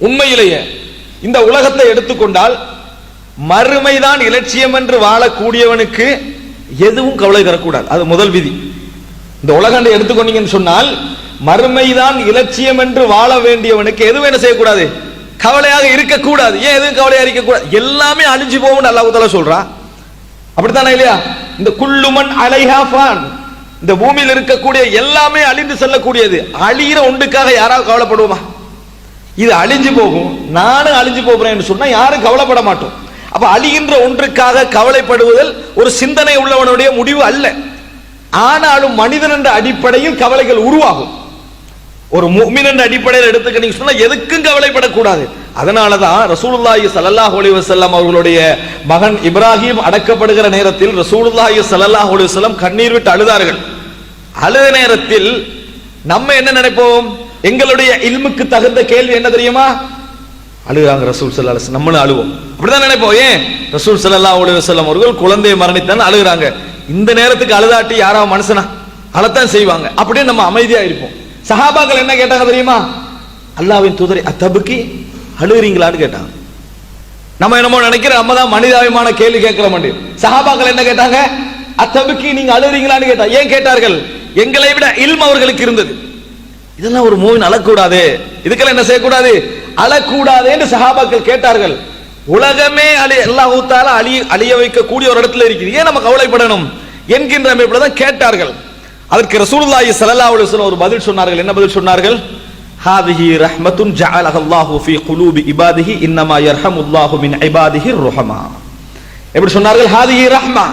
உண்மையிலேயே இந்த உலகத்தை எடுத்துக்கொண்டால் மறுமைதான் இலட்சியம் என்று வாழக்கூடியவனுக்கு எதுவும் கவலை தரக்கூடாது. அது முதல் விதி. இந்த உலகம் எடுத்துக்கொண்டீங்கன்னு சொன்னால் மறுமைதான் இலட்சியம் என்று வாழ வேண்டியவனுக்கு எதுவும் என்ன செய்யக்கூடாது, கவலையாக இருக்கக்கூடாது. ஏன் எதுவும் கவலையாக இருக்கக்கூடாது? எல்லாமே அழிஞ்சு போகும் அல்லாஹ் தஆலா சொல்றான். அப்படித்தானே இல்லையா? இந்த குல்லுமன் அலைஹா ஃபான், இந்த பூமியில் இருக்கக்கூடிய எல்லாமே அழிந்து செல்லக்கூடியது. அழிகிற ஒன்றுக்காக யாராவது கவலைப்படுவோமா? இது அழிஞ்சு போகும், நானும் அழிஞ்சு போகிறேன் என்று சொன்னா யாரும் கவலைப்பட மாட்டோம். அப்ப அழிகின்ற ஒன்றுக்காக கவலைப்படுவதில் ஒரு சிந்தனை உள்ளவனுடைய முடிவு அல்ல. ஆனாலும் மனிதன் என்ற அடிப்படையில் கவலைகள் உருவாகும். ஒரு முஃமின் என்ற அடிப்படையில் எடுத்துக்கிட்டீங்க சொன்னா எதுக்கும் கவலைப்படக்கூடாது. அதனாலதான் ரசூலுல்லாஹி ஸல்லல்லாஹு அலைஹி வஸல்லம் அவர்களுடைய மகன் இப்ராஹிம் அடக்கப்படுகிற நேரத்தில் ரசூலுல்லாஹி ஸல்லல்லாஹு அலைஹி வஸல்லம் கண்ணீர் விட்டு அழுதார்கள். அழுத நேரத்தில் நம்ம என்ன நினைப்போம்? எங்களுடைய இல்முக்கு தகுந்த கேள்வி என்ன தெரியுமா? அழுகிறாங்க ரசூல் ஸல்லல்லாஹு அலைஹி வஸல்லம், நம்மளும் அழுவோம். அப்படிதான் நினைப்போம். ஏன் ரசூல் ஸல்லல்லாஹு அலைஹி வஸல்லம் அவர்கள் குழந்தையை மரணித்தான் அழுகிறாங்க. இந்த நேரத்துக்கு அழுதாட்டி யாராவது மனுஷனா? அழத்தான் செய்வாங்க. அப்படியே நம்ம அமைதியா இருப்போம். சஹாபாக்கள் என்ன கேட்டாங்க தெரியுமா? அல்லாஹ்வின் தூதரே அத்தபுக்கி, அழுகிறீங்களான்னு கேட்டாங்க. நம்ம என்னமோ நினைக்கிறோம் நம்ம தான் மனிதாபிமான கேள்வி கேட்கிற மாட்டேன். சஹாபாக்கள் என்ன கேட்டாங்க? அத்தபுக்கி, நீங்க அழுகிறீங்களான்னு கேட்டாங்க. ஏன் கேட்டார்கள்? எங்களை விட இல்ம் அவர்களுக்கு இருந்தது. இதெல்லாம் ஒரு மூவின் அழக்கூடாது, இதுக்கெல்லாம் என்ன செய்யக்கூடாது, அழக்கூடாது என்று சஹாபாக்கள் கேட்டார்கள். உலகமே அல்லாஹ் தஆலா அழிய வைக்கக்கூடிய ஒரு இடத்துல இருக்குது, ஏன் நம்ம கவலைப்படணும் என்கின்ற அமைப்புல தான் கேட்டார்கள். அதற்கு ரசூலுல்லாஹி ஸல்லல்லாஹு அலைஹி வஸல்லம் ஒரு பதில் சொன்னார்கள். என்ன பதில் சொன்னார்கள்? ஹாதிஹி ரஹ்மத்துன் ஜஅலஹா அல்லாஹு ஃபீ குலூபி இபாதிஹி இன்னமா யர்ஹமுல்லாஹு மின் இபாதிஹி ருஹமா. எப்படி சொன்னார்கள்? ஹாதிஹி ரஹ்மா,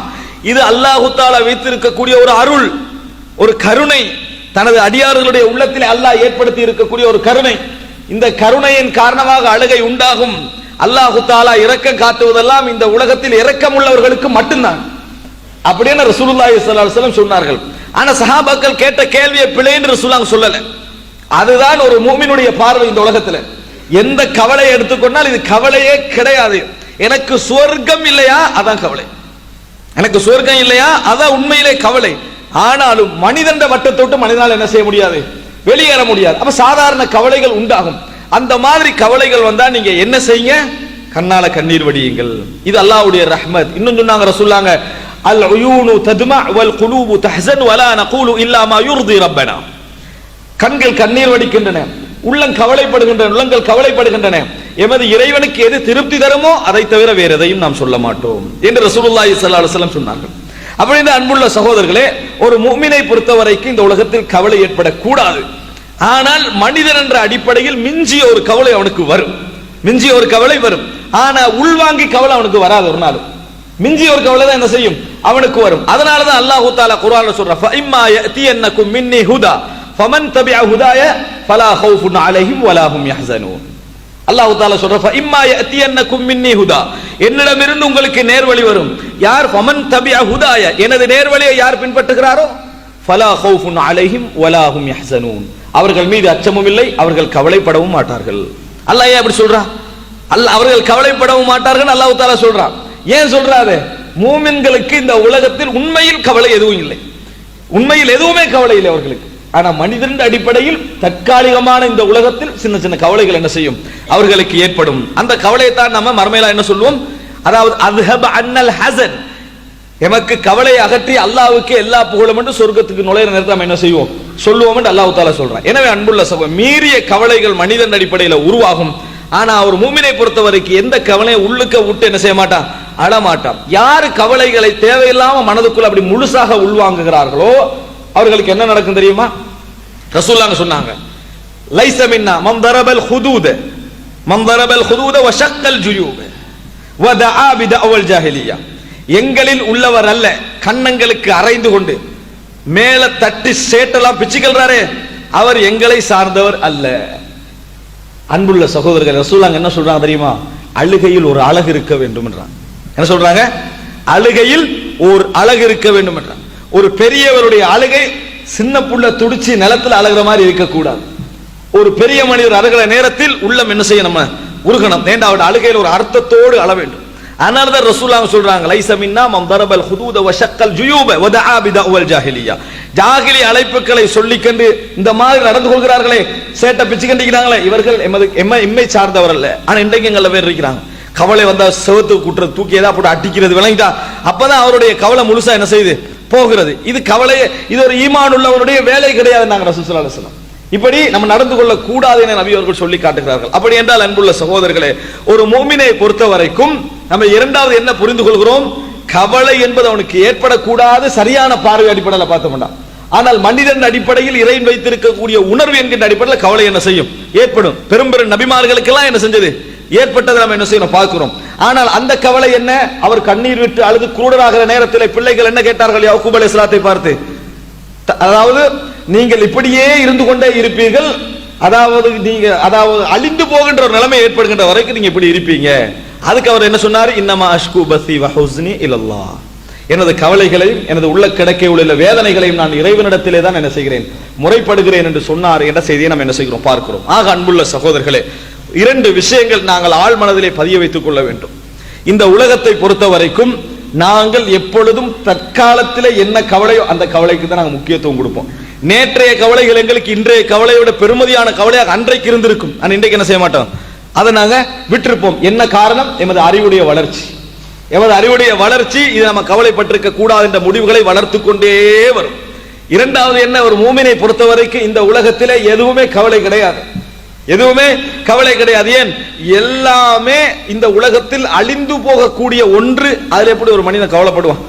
இது அல்லாஹ் தஆலா வைத்திருக்கக்கூடிய ஒரு அருள், ஒரு கருணை, தனது அடியார்களுடைய உள்ளத்தில் அல்லாஹ் ஏற்படுத்தி இருக்கக்கூடிய ஒரு கருணை. இந்த கருணையின் காரணமாக அழுகை உண்டாகும். அல்லாஹ் தஆலா இரக்கம் காட்டுவதெல்லாம் இந்த உலகத்தில் இரக்கம் உள்ளவர்களுக்கு மட்டும்தான் அப்படின்னு ரசூலுல்லாஹி ஸல்லல்லாஹு அலைஹி வஸல்லம் சொன்னார்கள். ஆனா சஹாபாக்கள் கேட்ட கேள்வியை பிழை என்று ரசூலுல்லாஹ் சொல்லல. அதுதான் ஒரு முஃமினுடைய பார்வை. இந்த உலகத்துல எந்த கவலையை எடுத்துக்கொண்டால் இது கவலையே கிடையாது. எனக்கு சுவர்க்கம் இல்லையா, அதான் கவலை. எனக்கு சுவர்க்கம் இல்லையா, அதான் உண்மையிலே கவலை. ஆனாலும் மனிதன் வட்டத்தை விட்டு மனிதனால் என்ன செய்ய முடியாது, வெளியேற முடியாது. அப்ப சாதாரண கவலைகள் உண்டாகும். அந்த மாதிரி கவலைகள் வந்தா நீங்க என்ன செய்யுங்க? கண்ணால கண்ணீர் வடியுங்கள். இது அல்லாஹ்வுடைய ரஹ்மத். இன்னும் சொன்னாங்க ரசூலுல்லாஹ், அல் உயூனு தத்மா வல் குலூபு தஹ்ஸன் வலா நகூலு இல்லா மா யுர்தி ரப்பனா. கண்கள் கண்ணீர் வடிக்கின்றன, உள்ளங்கள் கவலைப்படுகின்றன. எமது இறைவனுக்கு எது திருப்தி தருமோ அதை தவிர வேற எதையும் நாம் சொல்ல மாட்டோம் என்று ரசூலுல்லாஹி ஸல்லல்லாஹு அலைஹி வஸல்லம் சொன்னார்கள். அப்படின்ற அன்புள்ள சகோதரர்களே, ஒரு முஃமினை பொறுத்தவரைக்கும் இந்த உலகத்தில் கவலை ஏற்படக்கூடாது. ஆனால் மனிதன் என்ற அடிப்படையில் மிஞ்சிய ஒரு கவலை அவனுக்கு வரும், மிஞ்சிய ஒரு கவலை வரும். ஆனா உள்வாங்கி கவலை அவனுக்கு வராது. ஒரு நாள் மிஞ்சிய ஒரு கவலை தான் என்ன செய்யும், அவனுக்கு வரும். அதனாலதான் அல்லாஹ் தஆலா குர்ஆன்ல சொல்றான், ஃபஇம்மா யஅதியன்னகும் மின்னி ஹுதா ஃபமன் தபிஅ ஹுதாய ஃபலா ஹவுஃபுன் அலைஹிம் வலா ஹும் யஹ்ஸனூன். அல்லாஹ் தஆலா சொல்றான், ஃபஇம்மா யஅதியன்னகும் மின்னி ஹுதா, என்னிடமிருந்து உங்களுக்கு நேர்வழி வரும். யார்? ஃபமன் தபிஅ ஹுதாய, எனது நேர்வழியை யார் பின்பற்றுகிறாரோ, ஃபலா ஹவுஃபுன் அலைஹிம் வலா ஹும் யஹ்ஸனூன், அவர்கள் மீது அச்சமும் இல்லை, அவர்கள் கவலைப்படவும் மாட்டார்கள். அல்லாஹ் ஏன் அப்படி சொல்றான்? அவர்கள் கவலைப்படவும் மாட்டார்கள் அல்லாஹ் தஆலா சொல்றான். ஏன் சொல்றாரு? மூமின்களுக்கு இந்த உலகத்தில் உண்மையில் கவலை எதுவும் இல்லை, உண்மையில் எதுவுமே கவலை இல்லை அவர்களுக்கு. ஆனா மனிதன் அடிப்படையில் தற்காலிகமான இந்த உலகத்தில் சின்ன சின்ன கவலைகள் என்ன செய்யும், அவர்களுக்கு ஏற்படும். அந்த கவலையை தான் நம்ம மர்மையில என்ன சொல்லுவோம், அதாவது அத்ஹப அன்னல் ஹஸன், எமக்கு கவலை அகற்றி அல்லாஹ்வுக்கு எல்லா புகழும் என்று சொர்க்கத்துக்கு நுழையிற நேரத்தில் நம்ம என்ன செய்வோம், சொல்லுவோம் என்று அல்லாஹ் தஆலா சொல்றான். எனவே அன்புள்ள சகோதரர்களே, மீறிய கவலைகள் மனிதன் அடிப்படையில் உருவாகும். ஆனா ஒரு மூமினை பொறுத்தவரைக்கும் எந்த கவலையை உள்ளுக்க விட்டு என்ன செய்ய மாட்டான், அழமாட்டான். யாரு கவலைகளை தேவையில்லாம மனதுக்குள்ள அப்படி முழுசாக உள்வாங்குகிறார்களோ அவர்களுக்கு என்ன நடக்கும் தெரியுமா? ரசூலுல்லாஹ் சொன்னாங்க, லைஸ மின்னா மன் தரபல் ஹுதூத வ ஷக்கல் ஜுயூப வ தஆ பிதஅவல் ஜாஹிலியா. எங்களில் உள்ளவர் அல்ல, கண்ணங்களுக்கு அரைந்து கொண்டு மேல தட்டி சேட்டெல்லாம் பிச்சுக்கிறாரே, அவர் எங்களை சார்ந்தவர் அல்ல. அன்புள்ள சகோதரர்கள், ரசூலுல்லாஹ் என்ன சொல்றாங்க தெரியுமா? அழுகையில் ஒரு அழகு இருக்க வேண்டும் என்றாங்க. என்ன சொல்றாங்க? அழுகையில் ஒரு அழகு இருக்க வேண்டும் என்றாங்க. ஒரு பெரியவருடைய அழுகை சின்ன புள்ள துடிச்சு நிலத்தில் அழுகிற மாதிரி இருக்கக்கூடாது. ஒரு பெரிய மனிதர் அழுகிற நேரத்தில் உள்ளம் என்ன செய்ய, நம்ம உருகணும். ஏண்டா அவருடைய அழுகையில் ஒரு அர்த்தத்தோடு அழ வேண்டும். அதனாலதான் ரசூலுல்லாஹ் சொல்றாங்க, லைஸ மின்னா மன் தரபல் ஹுதூத வ ஷக்கல் ஜுயூப வ தஆ பிதஅவல் ஜாஹிலியா. ஜாஹிலி அழைப்புகளை சொல்லிக்கொண்டு இந்த மாதிரி நடந்து கொள்கிறார்களே, சேட்டை பிச்சு கண்டிக்கிறாங்களே, இவர்கள் எம்மை சார்ந்தவர் அல்ல. ஆனா இன்றைக்கு எங்கள பேர் இருக்கிறாங்க, கவலை வந்தா செவத்து கூட்டுறது, தூக்கி ஏதா போட்டு அடிக்கிறது, விளங்கிட்டா? அப்பதான் அவருடைய கவலை முழுசா என்ன செய்யுது, போகிறது. இது கவலை, இது ஒரு ஈமான் உள்ளவருடைய வேலை கிடையாது. நாங்க ரசூலுல்லாஹி ஸல்லல்லாஹு அலைஹி வஸல்லம் இப்படி நம்ம நடந்து கொள்ள கூடாது என நபி அவர்கள் சொல்லி காட்டுகிறார்கள். அப்படி என்றால் அன்புள்ள சகோதரர்களே, ஒரு முஃமினை பொறுத்த வரைக்கும் நம்ம இரண்டாவது என்ன புரிந்து கொள்கிறோம், கவலை என்பது அவனுக்கு ஏற்படக்கூடாது. சரியான பார்வை அடிப்படையில் பார்த்த மாட்டான். ஆனால் மனிதன் அடிப்படையில் இறைவன் வைத்திருக்கக்கூடிய உணர்வு என்கின்ற அடிப்படையில் கவலை என்ன செய்யும், ஏற்படும். பெரும் நபிமார்களுக்கெல்லாம் என்ன செஞ்சது, ஏற்பட்டதை நம்ம என்ன செய்யணும் பார்க்கிறோம். ஆனால் அந்த கவலை என்ன, அவர் கண்ணீர் விட்டு அழுது குருடராகிற நேரத்தில் பிள்ளைகள் என்ன கேட்டார்கள் யாக்கூப் அலைஹிஸ்ஸலாத்தை பார்த்து, அதாவது நீங்கள் இப்படியே இருந்து கொண்டே இருப்பீர்கள், அதாவது நீங்க அழிந்து போகின்ற ஒரு நிலைமை ஏற்படுகின்ற வரைக்கும் நீங்க இப்படி இருப்பீங்க. அதுக்கு அவர் என்ன சொன்னார், இன்னமா அஷ்கு பசி வ ஹுஸ்னி இலல்லாஹ், எனது கவலைகளையும் எனது உள்ள கிடக்கை உள்ள வேதனைகளையும் நான் இறைவனிடத்திலே தான் என்ன செய்கிறேன், முறைப்படுகிறேன் என்று சொன்னார் என்ற செய்தியை நம்ம என்ன செய்கிறோம் பார்க்கிறோம். ஆக அன்புள்ள சகோதரர்களே, இரண்டு விஷயங்கள் நாங்கள் ஆழ் மனதிலே பதிய வைத்துக் கொள்ள வேண்டும். இந்த உலகத்தை பொறுத்த வரைக்கும் நாங்கள் எப்பொழுதும் தற்காலத்திலே என்ன கவலையோ அந்த கவலைக்கு தான் நாங்கள் முக்கியத்துவம் கொடுப்போம். நேற்றைய கவலைகள் எங்களுக்கு இன்றைய கவலையோட பெருமதியான கவலையாக அன்றைக்கு இருந்திருக்கும், ஆனால் இன்றைக்கு என்ன செய்ய மாட்டோம், அதை நாங்க விட்டிருப்போம். என்ன காரணம், எமது அறிவுடைய வளர்ச்சி. எமது அறிவுடைய வளர்ச்சி இது நம்ம கவலைப்பட்டிருக்க கூடாது என்ற முடிவுகளை வளர்த்து கொண்டே வரும். இரண்டாவது என்ன, ஒரு மூமினை பொறுத்த வரைக்கும் இந்த உலகத்திலே எதுவுமே கவலை கிடையாது, எதுவுமே கவலை கிடையாது. ஏன், எல்லாமே இந்த உலகத்தில் அழிந்து போகக்கூடிய ஒன்று. அதில் எப்படி ஒரு மனிதன் கவலைப்படுவான்?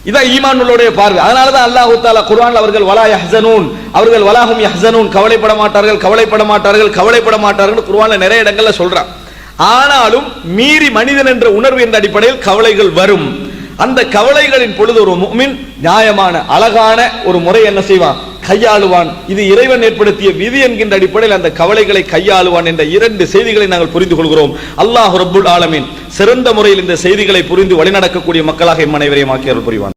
இதான் ஈமான் உள்ளவருடைய பார்வை. அதனாலதான் அல்லாஹ் தஆலா குர்ஆன்ல அவர்கள் வலா யஹ்ஸனூன், அவர்கள் வலாஹும் யஹ்ஸனூன், கவலைப்பட மாட்டார்கள், கவலைப்பட மாட்டார்கள், கவலைப்பட மாட்டார்கள் குர்ஆன்ல நிறைய இடங்கள்ல சொல்றான். ஆனாலும் மீறி மனிதன் என்ற உணர்வு என்ற அடிப்படையில் கவலைகள் வரும். அந்த கவலைகளின் பொழுது ஒரு முஃமின் நியாயமான அழகான ஒரு முறை என்ன செய்வான், கையாளுவான். இது இறைவன் ஏற்படுத்திய விதி என்கின்ற அடிப்படையில் அந்த கவலைகளை கையாளுவான் என்ற இரண்டு செய்திகளை நாங்கள் புரிந்து கொள்கிறோம். அல்லாஹ் ரப்புல் ஆலமீன் சிறந்த முறையில் இந்த செய்திகளை புரிந்து வழிநடக்கக்கூடிய மக்களாக எம் அனைவரையும் ஆக்கி அருள் புரிவான்.